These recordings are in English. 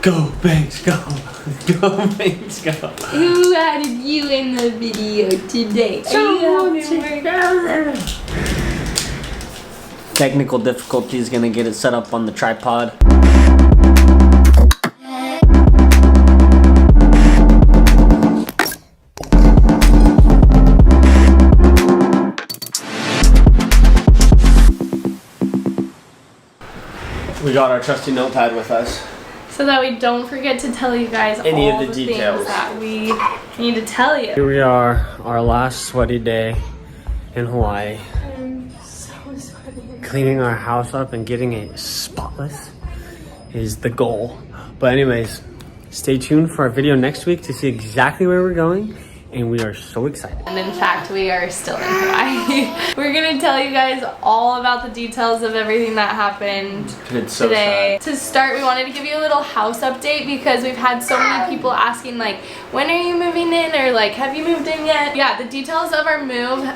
Go, Banks, go. Go, Banks, go. Who added you in the video today? Technical difficulties gonna get it set up on the tripod. We got our trusty notepad with us. So that we don't forget to tell you guys Any all of the things details that we need to tell you. Here we are, our last sweaty day in Hawaii. I'm so sweaty. Cleaning our house up and getting it spotless is the goal. But anyways, stay tuned for our video next week to see exactly where we're going. And we are so excited. And in fact, we are still in Hawaii. We're gonna tell you guys all about the details of everything that happened So today. sad. To start, we wanted to give you a little house update because we've had so many people asking like, when are you moving in? Or like, have you moved in yet? Yeah, the details of our move,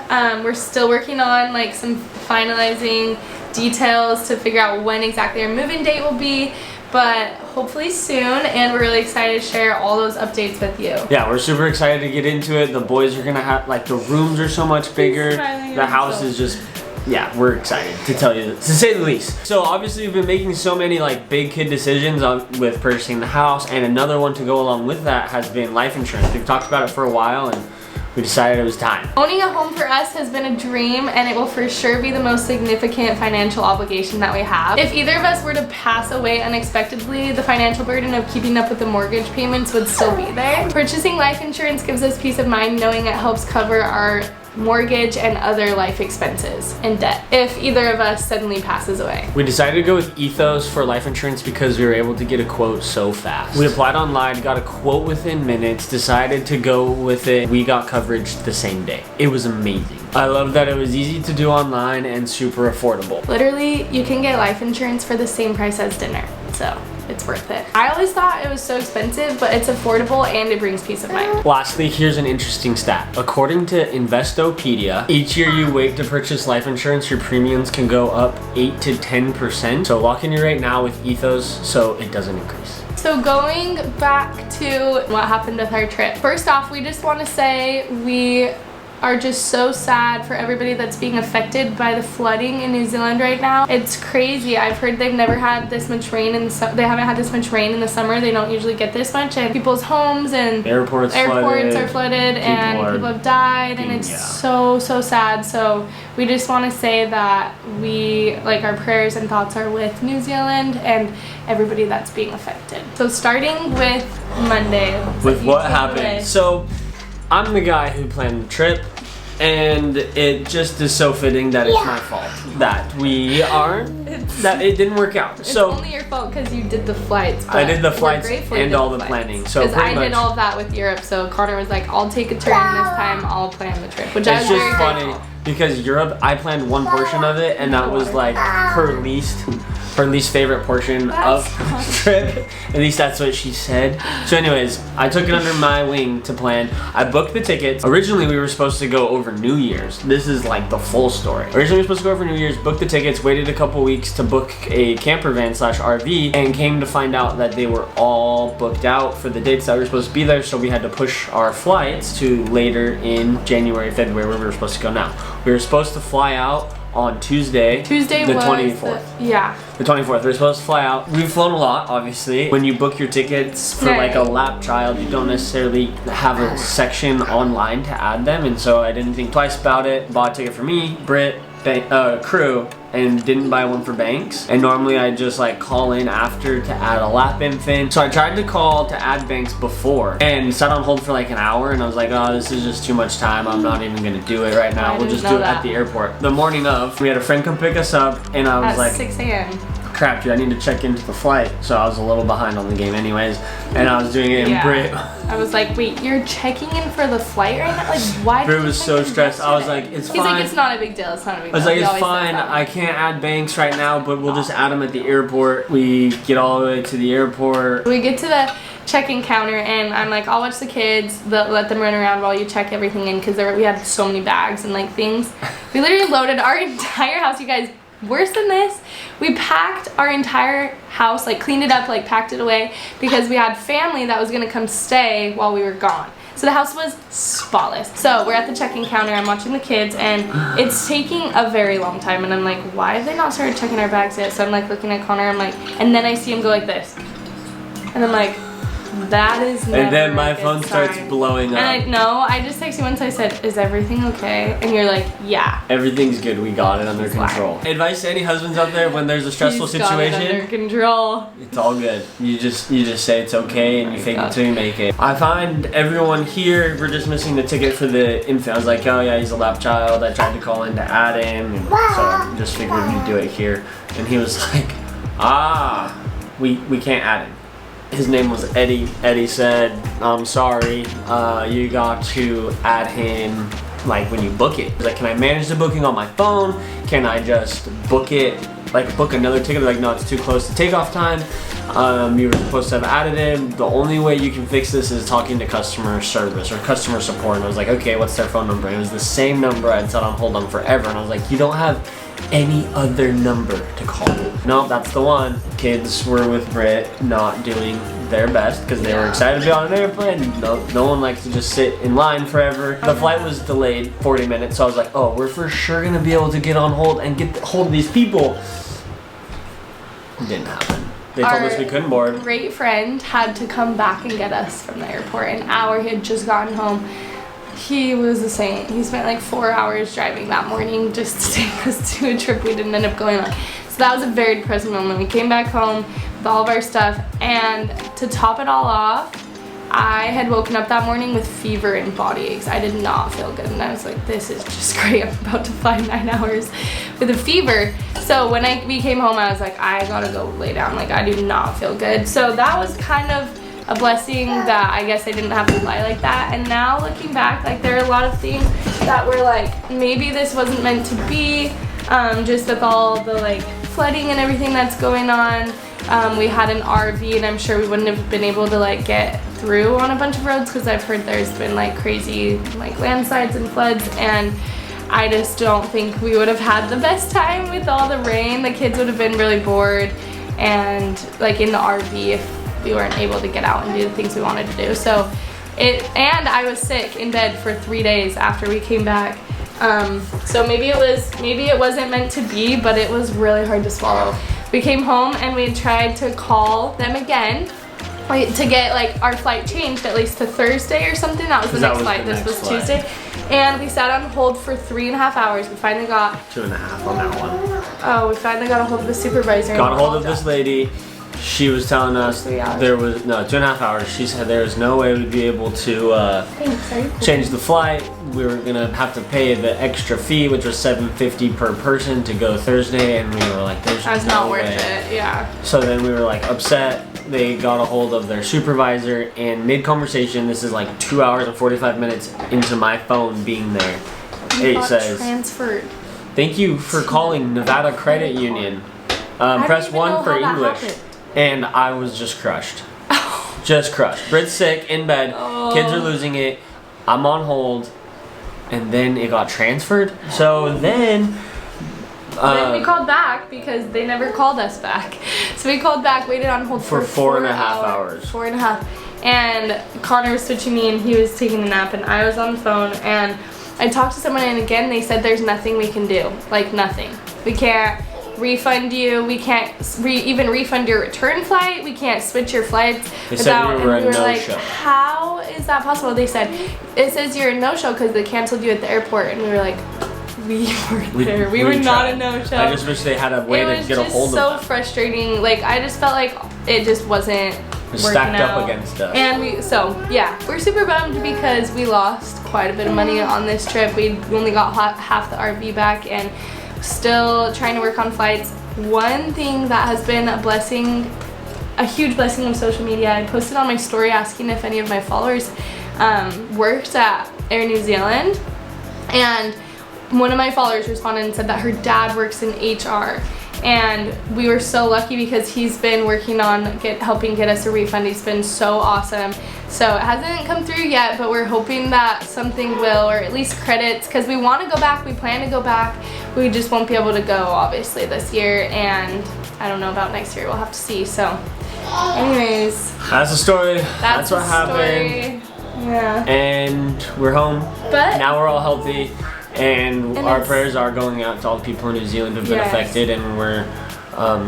we're still working on like some finalizing details to figure out when exactly our moving date will be. But hopefully soon, and we're really excited to share all those updates with you. Yeah, we're super excited to get into it. The boys are gonna have, like, the rooms are so much bigger. The house is just, yeah, we're excited to tell you, to say the least. So obviously we've been making so many like big kid decisions with purchasing the house, and another one to go along with that has been life insurance. We've talked about it for a while, and we decided it was time. Owning a home for us has been a dream, and it will for sure be the most significant financial obligation that we have. If either of us were to pass away unexpectedly, the financial burden of keeping up with the mortgage payments would still be there. Purchasing life insurance gives us peace of mind knowing it helps cover our mortgage and other life expenses and debt if either of us suddenly passes away. We decided to go with Ethos for life insurance because we were able to get a quote so fast. We applied online, got a quote within minutes, decided to go with it. We got coverage the same day. It was amazing. I love that it was easy to do online and super affordable. Literally, you can get life insurance for the same price as dinner, so it's worth it. I always thought it was so expensive, but it's affordable and it brings peace of mind. Lastly, here's an interesting stat. According to Investopedia, each year you wait to purchase life insurance, your premiums can go up 8 to 10%. So lock in your rate now with Ethos so it doesn't increase. So going back to what happened with our trip. First off, we just want to say we are just so sad for everybody that's being affected by the flooding in New Zealand right now. It's crazy. I've heard they've never had this much rain they haven't had this much rain in the summer. They don't usually get this much, and people's homes and airports are flooded and people have died, and it's so sad. So we just want to say that our prayers and thoughts are with New Zealand and everybody that's being affected. So starting with Monday. With what happened. So I'm the guy who planned the trip, and it just is so fitting that it's my fault that it didn't work out. It's only your fault because you did the flights. I did the flights and all the planning. So because I did all of that with Europe, so Connor was like, "I'll take a turn this time. I'll plan the trip," which I was very grateful. Because Europe, I planned one portion of it, and that was like her least favorite portion of the trip. At least that's what she said. So anyways, I took it under my wing to plan. I booked the tickets. Originally, we were supposed to go over New Year's. This is like the full story. Originally, we were supposed to go over New Year's, booked the tickets, waited a couple weeks to book a camper van / RV, and came to find out that they were all booked out for the dates that we were supposed to be there, so we had to push our flights to later in January, February, where we were supposed to go now. We were supposed to fly out on Tuesday the 24th. The 24th. We're supposed to fly out. We've flown a lot, obviously. When you book your tickets for like a lap child, you don't necessarily have a section online to add them, and so I didn't think twice about it. Bought a ticket for me, Britt, crew, and didn't buy one for Banks. And normally I just like call in after to add a lap infant. So I tried to call to add Banks before and sat on hold for like an hour, and I was like, oh, this is just too much time. I'm not even gonna do it right now. We'll just do it at the airport. The morning of, we had a friend come pick us up, and I was like, 6 a.m. crap, dude, I need to check into the flight. So I was a little behind on the game anyways, and I was doing it in Brit. I was like, wait, you're checking in for the flight right now? Like, why? Brit was so stressed. I was like, it's fine. He's like, it's not a big deal. It's not a big deal. I was like, it's fine. I can't add Banks right now, but we'll just add him at the airport. We get all the way to the airport. We get to the check-in counter, and I'm like, I'll watch the kids, let them run around while you check everything in, because we had so many bags and like things. We literally loaded our entire house, you guys. worse than this, we packed our entire house, like cleaned it up, like packed it away, because we had family that was gonna come stay while we were gone. So the house was spotless. So we're at the check-in counter, I'm watching the kids, and it's taking a very long time, and I'm like, why have they not started checking our bags yet? So I'm like looking at Connor, I'm like, and then I see him go like this. And I'm like, that is never And then my a good phone starts sign. blowing up. And I just texted you once, I said, is everything okay? And you're like, yeah. Everything's good. We got it under control. Advice to any husbands out there when there's a stressful He's got it under situation. control. It's all good. You just say it's okay and you fake it till you make it. I find everyone here, we're just missing the ticket for the infant. I was like, oh yeah, he's a lap child. I tried to call in to add him, and so I just figured we'd do it here. And he was like, we can't add him. His name was Eddie. Eddie said, I'm sorry, you got to add him like when you book it. He's like, can I manage the booking on my phone? Can I just book it, like book another ticket? Like, no, it's too close to takeoff time. You were supposed to have added him. The only way you can fix this is talking to customer service or customer support. And I was like, okay, what's their phone number? And it was the same number I'd set on hold on forever. And I was like, you don't have any other number to call. No, that's the one. Kids were with Britt not doing their best because they were excited to be on an airplane. No one likes to just sit in line forever. The flight was delayed 40 minutes, so I was like, oh, we're for sure gonna be able to get on hold and get hold of these people. It didn't happen. They told us we couldn't board. Our great friend had to come back and get us from the airport. An hour, he had just gotten home. He was a saint. He spent like 4 hours driving that morning just to take us to a trip we didn't end up going on. So that was a very depressing moment. We came back home with all of our stuff, and to top it all off, I had woken up that morning with fever and body aches. I did not feel good, and I was like, this is just great. I'm about to fly 9 hours with a fever. So when we came home, I was like, I gotta go lay down. Like, I do not feel good. So that was kind of a blessing that I guess I didn't have to fly like that. And now looking back, like, there are a lot of things that were like, maybe this wasn't meant to be, just with all the like flooding and everything that's going on. We had an RV, and I'm sure we wouldn't have been able to like get through on a bunch of roads because I've heard there's been like crazy like landslides and floods, and I just don't think we would have had the best time with all the rain. The kids would have been really bored and like in the RV if we weren't able to get out and do the things we wanted to do. So and I was sick in bed for 3 days after we came back. So maybe it wasn't meant to be, but it was really hard to swallow. We came home and we tried to call them again to get like our flight changed at least to Thursday or something. That was the next flight. This was Tuesday. And we sat on hold for 3.5 hours. We finally got 2.5 on that one. Oh, we finally got a hold of the supervisor. Got a hold of this lady. She was telling us there was 2.5 hours. She said there was no way we'd be able to change the flight. We were gonna have to pay the extra fee, which was $7.50 per person to go Thursday, and we were like, "There's That's no not worth way." it. Yeah. So then we were like upset. They got a hold of their supervisor, and mid-conversation, this is like 2 hours and 45 minutes into my phone being there. It says, transferred. "Thank you for calling Nevada Credit Union. Press 1 for English." And I was just crushed. Just crushed. Britt's sick, in bed, kids are losing it, I'm on hold, and then it got transferred. So then we called back because they never called us back. So we called back, waited on hold for 4.5 hours. 4.5. And Connor was switching me, and he was taking a nap, and I was on the phone, and I talked to someone, and again they said there's nothing we can do. Like, nothing. We can't refund you, we can't even refund your return flight, we can't switch your flights without, and we were like, no-show. How is that possible? They said, it says you're a no-show because they canceled you at the airport, and we were like, we weren't there. We were not a no-show. I just wish they had a way to get a hold of it. It was just so frustrating. Like, I just felt like it just wasn't working stacked out. up against us. And we're super bummed because we lost quite a bit of money on this trip. We only got half the RV back, and still trying to work on flights. One thing that has been a blessing, a huge blessing of social media, I posted on my story asking if any of my followers worked at Air New Zealand, and one of my followers responded and said that her dad works in HR, and we were so lucky because he's been working on helping get us a refund. He's been so awesome. So it hasn't come through yet, but we're hoping that something will, or at least credits, because we want to go back, we plan to go back. We just won't be able to go obviously this year, and I don't know about next year, we'll have to see. So anyways, that's the story. That's what the happened. story. Yeah. And we're home. But now we're all healthy, and our it's- prayers are going out to all the people in New Zealand who've been Yes. affected, and we're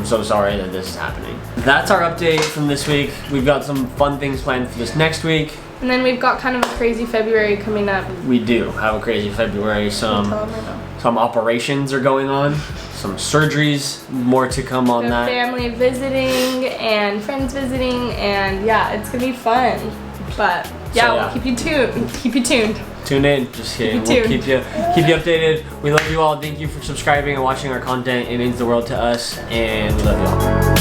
so sorry that this is happening. That's our update from this week. We've got some fun things planned for this next week. And then we've got kind of a crazy February coming up. We do have a crazy February. Tell them I know. Some operations are going on, some surgeries, more to come on We have that. family visiting and friends visiting, and yeah, it's gonna be fun. But yeah, So, we'll yeah. keep you tuned. Keep you tuned. Tune in, just kidding. Keep We'll tuned. keep you updated. We love you all. Thank you for subscribing and watching our content. It means the world to us, and we love you all.